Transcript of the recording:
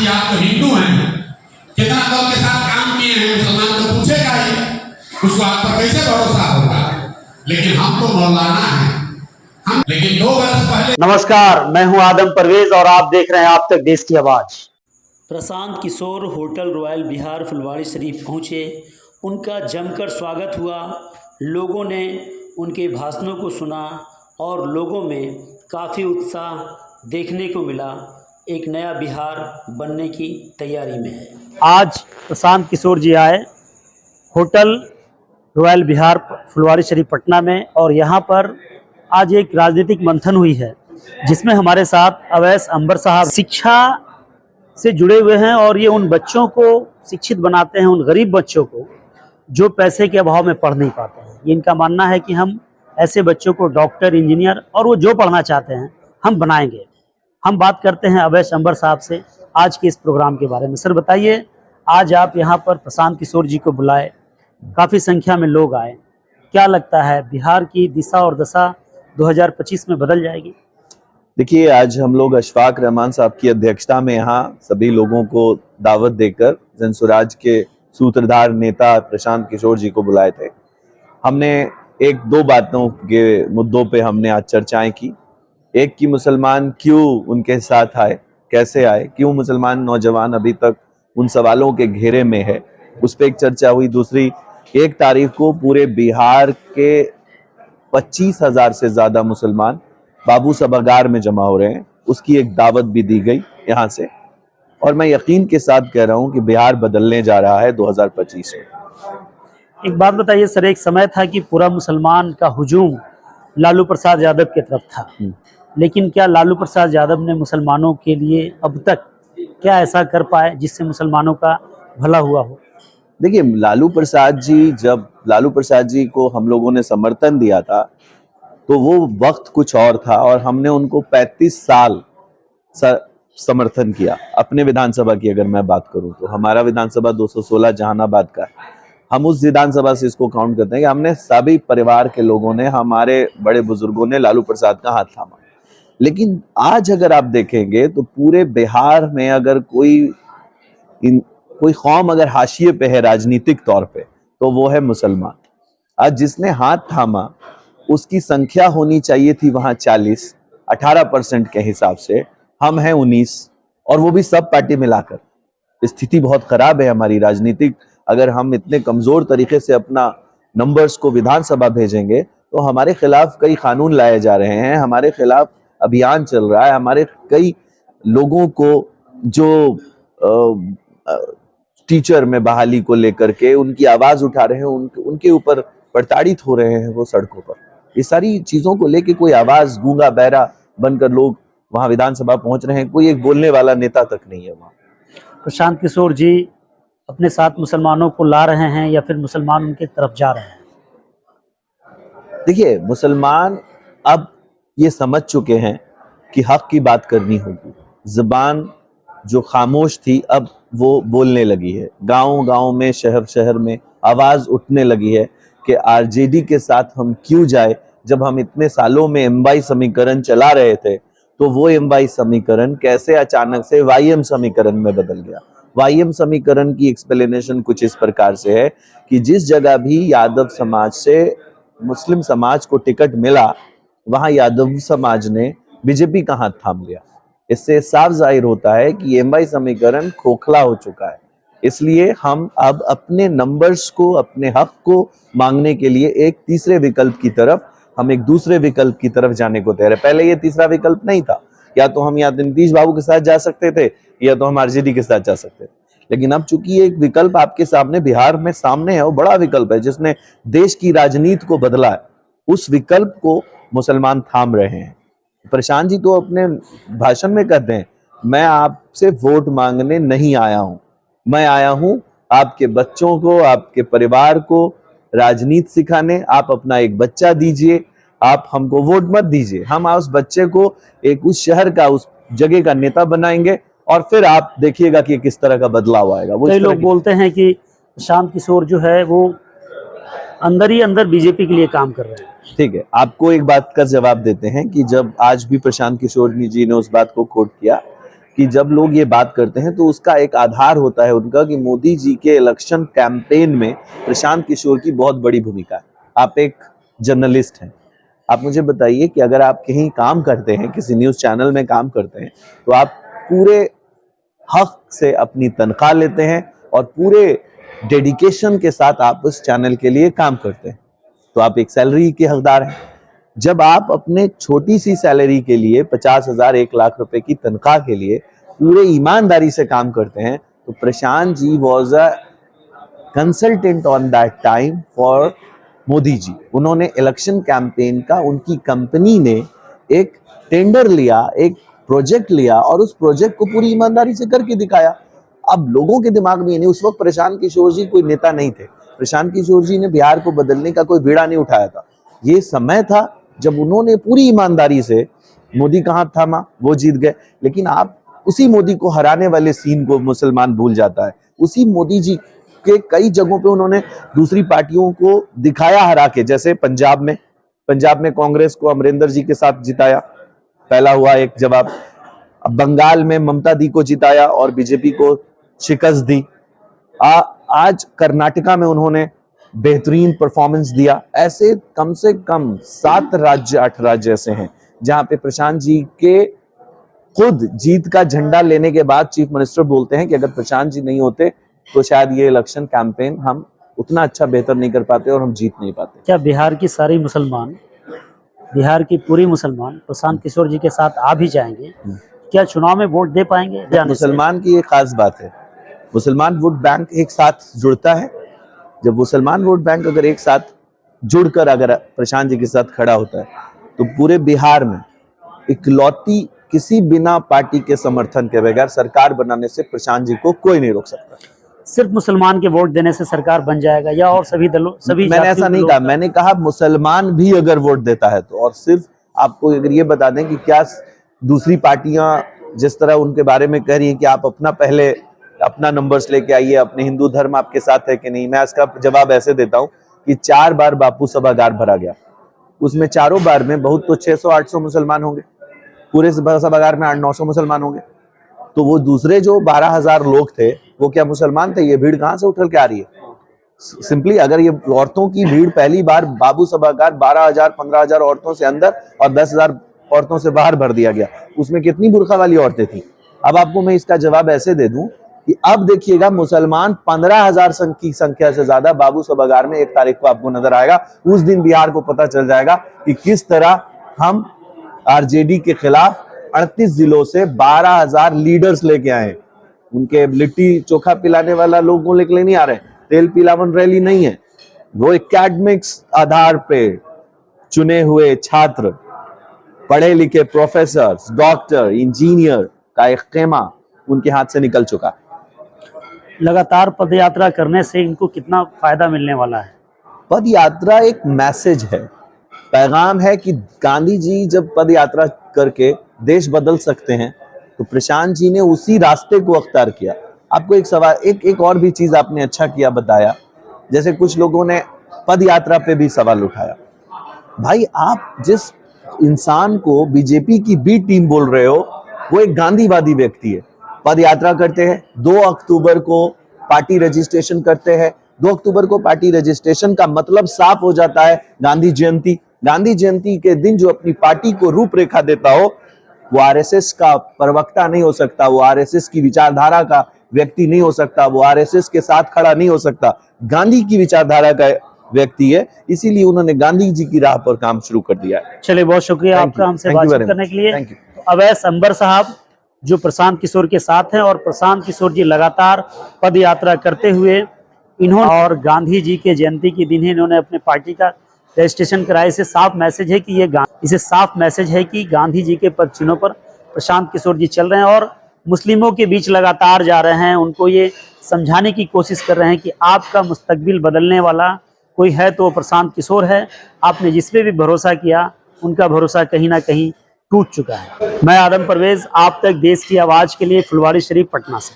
जी आप तो हिंदू हैं, कितना दल के साथ काम किए हैं, मुसलमान तो पूछेगा ही, उसको आप पर कैसे भरोसा होगा। लेकिन हम तो मौलाना हैं, हम लेकिन 2 वर्ष पहले। नमस्कार, मैं हूं आदम परवेज और आप देख रहे हैं आप तक देश की आवाज। प्रशांत किशोर होटल रॉयल बिहार फुलवारी शरीफ पहुँचे। उनका जमकर स्वागत हुआ। लोगों ने उनके भाषणों को सुना और लोगों में काफ़ी उत्साह देखने को मिला। एक नया बिहार बनने की तैयारी में है। आज प्रशांत किशोर जी आए होटल रॉयल बिहार फुलवारी शरीफ पटना में, और यहाँ पर आज एक राजनीतिक मंथन हुई है जिसमें हमारे साथ अवैस अंबर साहब शिक्षा से जुड़े हुए हैं और ये उन बच्चों को शिक्षित बनाते हैं, उन गरीब बच्चों को जो पैसे के अभाव में पढ़ नहीं पाते हैं। ये इनका मानना है कि हम ऐसे बच्चों को डॉक्टर, इंजीनियर और वो जो पढ़ना चाहते हैं हम बनाएंगे। हम बात करते हैं अवैस अंबर साहब से आज के इस प्रोग्राम के बारे में। सर बताइए, आज आप यहाँ पर प्रशांत किशोर जी को बुलाए, काफ़ी संख्या में लोग आए, क्या लगता है बिहार की दिशा और दशा 2025 में बदल जाएगी? देखिए, आज हम लोग अशफाक रहमान साहब की अध्यक्षता में यहाँ सभी लोगों को दावत देकर जनसुराज के सूत्रधार नेता प्रशांत किशोर जी को बुलाए थे। हमने 1-2 बातों के मुद्दों पे हमने आज चर्चाएं की। एक कि मुसलमान क्यों उनके साथ आए, कैसे आए, क्यों मुसलमान नौजवान अभी तक उन सवालों के घेरे में है, उस पर एक चर्चा हुई। दूसरी, 1 तारीख को पूरे बिहार के 25,000 से ज्यादा मुसलमान बाबू सभागार में जमा हो रहे हैं, उसकी एक दावत भी दी गई यहाँ से। और मैं यकीन के साथ कह रहा हूँ कि बिहार बदलने जा रहा है 2025 में। एक बात बताइए सर, एक समय था कि पूरा मुसलमान का हुजूम लालू प्रसाद यादव की तरफ था, लेकिन क्या लालू प्रसाद यादव ने मुसलमानों के लिए अब तक क्या ऐसा कर पाए जिससे मुसलमानों का भला हुआ हो? देखिए, जब लालू प्रसाद जी को हम लोगों ने समर्थन दिया था तो वो वक्त कुछ और था, और हमने उनको 35 साल समर्थन किया। अपने विधानसभा की अगर मैं बात करूं तो हमारा विधानसभा 216 जहानाबाद का है। हम उस विधानसभा से इसको काउंट करते हैं कि हमने सभी परिवार के लोगों ने, हमारे बड़े बुजुर्गों ने लालू प्रसाद का हाथ थामा। लेकिन आज अगर आप देखेंगे तो पूरे बिहार में अगर कोई कौम अगर हाशिए पे है राजनीतिक तौर पे, तो वो है मुसलमान। आज जिसने हाथ थामा उसकी संख्या होनी चाहिए थी वहां 40, 18% के हिसाब से हम हैं 19, और वो भी सब पार्टी मिलाकर। स्थिति बहुत खराब है हमारी राजनीतिक। अगर हम इतने कमजोर तरीके से अपना नंबर्स को विधानसभा भेजेंगे तो हमारे खिलाफ कई कानून लाए जा रहे हैं, हमारे खिलाफ अभियान चल रहा है, हमारे कई लोगों को जो टीचर में बहाली को लेकर के उनकी आवाज उठा रहे हैं, उनके ऊपर प्रताड़ित हो रहे हैं वो सड़कों पर। ये सारी चीजों को लेके कोई आवाज, गूंगा बहरा बनकर लोग वहां विधानसभा पहुंच रहे हैं। कोई एक बोलने वाला नेता तक नहीं है वहां। प्रशांत किशोर जी अपने साथ मुसलमानों को ला रहे हैं या फिर मुसलमान उनके तरफ जा रहे हैं? देखिए, मुसलमान अब ये समझ चुके हैं कि हक की बात करनी होगी। जुबान जो खामोश थी अब वो बोलने लगी है। गांव-गांव में, शहर-शहर में आवाज उठने लगी है कि आरजेडी के साथ हम क्यों जाए। जब हम इतने सालों में एमवाई समीकरण चला रहे थे तो वो एमवाई समीकरण कैसे अचानक से वाईएम समीकरण में बदल गया। वाईएम समीकरण की एक्सप्लेनेशन कुछ इस प्रकार से है कि जिस जगह भी यादव समाज से मुस्लिम समाज को टिकट मिला वहां यादव समाज ने बीजेपी का हाथ थाम लिया। इससे साफ जाहिर होता है कि एमवाई समीकरण खोखला हो चुका है। इसलिए हम अब अपने नंबर्स को, अपने हक को मांगने के लिए एक तीसरे विकल्प की तरफ, हम एक दूसरे विकल्प की तरफ जाने को तैयार है। पहले ये तीसरा विकल्प नहीं था, या तो हम या तो नीतीश बाबू के साथ जा सकते थे या तो हम आरजेडी के साथ जा सकते थे। लेकिन अब चूंकि एक विकल्प आपके सामने बिहार में सामने है, वो बड़ा विकल्प है जिसने देश की राजनीति को बदला है, उस विकल्प को मुसलमान थाम रहे हैं। प्रशांत जी तो अपने भाषण में कहते हैं, मैं आपसे वोट मांगने नहीं आया हूं, मैं आया हूं आपके बच्चों को, आपके परिवार को राजनीति सिखाने। आप अपना एक बच्चा दीजिए, आप हमको वोट मत दीजिए, हम उस बच्चे को एक उस शहर का, उस जगह का नेता बनाएंगे, और फिर आप देखिएगा कि किस तरह का बदलाव आएगा। कई लोग बोलते हैं कि प्रशांत किशोर जो है वो अंदर ही अंदर बीजेपी के लिए काम कर रहे हैं। ठीक है, आपको एक बात का जवाब देते हैं कि जब आज भी प्रशांत किशोर जी ने उस बात को कोट किया कि जब लोग ये बात करते हैं तो उसका एक आधार होता है उनका कि मोदी जी के इलेक्शन कैंपेन में प्रशांत किशोर की बहुत बड़ी भूमिका है। आप एक जर्नलिस्ट हैं, आप मुझे बताइए कि अगर आप कहीं काम करते हैं, किसी न्यूज़ चैनल में काम करते हैं, तो आप पूरे हक से अपनी तनख्वाह लेते हैं और पूरे डेडिकेशन के साथ आप उस चैनल के लिए काम करते हैं, तो आप एक सैलरी के हकदार हैं। जब आप अपने छोटी सी सैलरी के लिए 50,000 1 लाख रुपए की तनख्वाह के लिए पूरे ईमानदारी से काम करते हैं, तो Prashant ji was a consultant on that time for Modi ji. उन्होंने इलेक्शन कैंपेन का, उनकी कंपनी ने एक टेंडर लिया, एक प्रोजेक्ट लिया और उस प्रोजेक्ट को पूरी ईमानदारी से करके दिखाया। अब लोगों के दिमाग में नहीं, उस वक्त प्रशांत किशोर जी कोई नेता नहीं थे। प्रशांत किशोर जी ने बिहार को बदलने का कोई बीड़ा नहीं उठाया था। ये समय था जब उन्होंने पूरी ईमानदारी से, मोदी कहाँ थामा, वो जीत गए, लेकिन आप उसी मोदी को हराने वाले सीन को मुसलमान भूल जाता है। उसी मोदी जी के कई जगहों पे उन्होंने दूसरी पार्टियों को दिखाया हरा के, जैसे पंजाब में कांग्रेस को अमरिंदर जी के साथ जिताया, पहला हुआ एक जवाब। बंगाल में ममता दी को जिताया और बीजेपी को शिकस्त दी। आज कर्नाटका में उन्होंने बेहतरीन परफॉर्मेंस दिया। ऐसे कम से कम 7 राज्य 8 राज्य ऐसे हैं जहां पे प्रशांत जी के खुद जीत का झंडा लेने के बाद चीफ मिनिस्टर बोलते हैं कि अगर प्रशांत जी नहीं होते तो शायद ये इलेक्शन कैंपेन हम उतना अच्छा बेहतर नहीं कर पाते और हम जीत नहीं पाते। क्या बिहार की सारी मुसलमान, बिहार की पूरी मुसलमान प्रशांत किशोर जी के साथ आ भी जाएंगे? क्या चुनाव में वोट दे पाएंगे? मुसलमान की एक खास बात है, मुसलमान वोट बैंक एक साथ जुड़ता है। जब मुसलमान वोट बैंक अगर एक साथ जुड़कर अगर प्रशांत जी के साथ खड़ा होता है तो पूरे बिहार में इकलौती किसी बिना पार्टी के समर्थन के बगैर सरकार बनाने से प्रशांत जी को कोई नहीं रोक सकता। सिर्फ मुसलमान के वोट देने से सरकार बन जाएगा या और सभी दलों, सभी? मैंने ऐसा नहीं कहा, मैंने कहा मुसलमान भी अगर वोट देता है तो। और सिर्फ आपको अगर ये बता दें कि क्या दूसरी पार्टियां जिस तरह उनके बारे में कह रही हैं कि आप पहले अपना नंबर्स लेके आइए, अपने हिंदू धर्म आपके साथ है कि नहीं, मैं इसका जवाब ऐसे देता हूं कि 4 बार बापू सभागार भरा गया, उसमें चारों बार में बहुत तो 600-800 मुसलमान होंगे, पूरे सभागार में 800-900 मुसलमान होंगे, तो वो दूसरे जो 12,000 लोग थे वो क्या मुसलमान थे? ये भीड़ कहां से उठल के आ रही है? सिंपली अगर ये औरतों की भीड़ पहली बार बाबू सभागार 12,000-15,000 औरतों से अंदर और 10,000 औरतों से बाहर भर दिया गया, उसमें कितनी बुर्का वाली औरतें थी? अब आपको मैं इसका जवाब ऐसे दे दूं कि अब देखिएगा मुसलमान 15,000 की संख्या से ज्यादा बाबू सभागार में 1 तारीख को आपको नजर आएगा। उस दिन बिहार को पता चल जाएगा कि किस तरह हम आरजेडी के खिलाफ 38 जिलों से 12,000 लीडर्स लेके आए। उनके लिट्टी चोखा पिलाने वाला लोगों लेके नहीं आ रहे, तेल पिलावन रैली नहीं है, वो एकेडमिक्स आधार पे चुने हुए छात्र, पढ़े लिखे प्रोफेसर, डॉक्टर, इंजीनियर का एक खेमा उनके हाथ से निकल चुका। लगातार पदयात्रा करने से इनको कितना फायदा मिलने वाला है? पद यात्रा एक मैसेज है, पैगाम है कि गांधी जी जब पद यात्रा करके देश बदल सकते हैं तो प्रशांत जी ने उसी रास्ते को अख्तियार किया। आपको एक सवाल, एक और भी चीज आपने अच्छा किया बताया, जैसे कुछ लोगों ने पद यात्रा पे भी सवाल उठाया। भाई आप जिस इंसान को बीजेपी की बी टीम बोल रहे हो वो एक गांधीवादी व्यक्ति है, पद यात्रा करते हैं, 2 अक्टूबर को पार्टी रजिस्ट्रेशन करते हैं। 2 अक्टूबर को पार्टी रजिस्ट्रेशन का मतलब साफ हो जाता है गांधी जयंती। गांधी जयंती के दिन जो अपनी पार्टी को रूपरेखा देता हो वो आरएसएस का प्रवक्ता नहीं हो सकता, वो आरएसएस की विचारधारा का व्यक्ति नहीं हो सकता, वो आरएसएस के साथ खड़ा नहीं हो सकता, गांधी की विचारधारा का व्यक्ति है। इसीलिए उन्होंने गांधी जी की राह पर काम शुरू कर दिया है। चलिए, बहुत शुक्रिया आपका हमसे बातचीत करने के लिए। अवैस अंबर साहब जो प्रशांत किशोर के साथ हैं और प्रशांत किशोर जी लगातार पद यात्रा करते हुए इन्होंने और गांधी जी के जयंती के दिन ही इन्होंने अपने पार्टी का रजिस्ट्रेशन कराया। इसे साफ मैसेज है कि गांधी जी के पद चिन्हों पर प्रशांत किशोर जी चल रहे हैं और मुस्लिमों के बीच लगातार जा रहे हैं, उनको ये समझाने की कोशिश कर रहे हैं कि आपका मुस्तकबिल बदलने वाला कोई है तो प्रशांत किशोर है। आपने जिस पे भी भरोसा किया उनका भरोसा कहीं ना कहीं टूट चुका है। मैं आदम परवेज, आप तक देश की आवाज़ के लिए फुलवारी शरीफ, पटना से।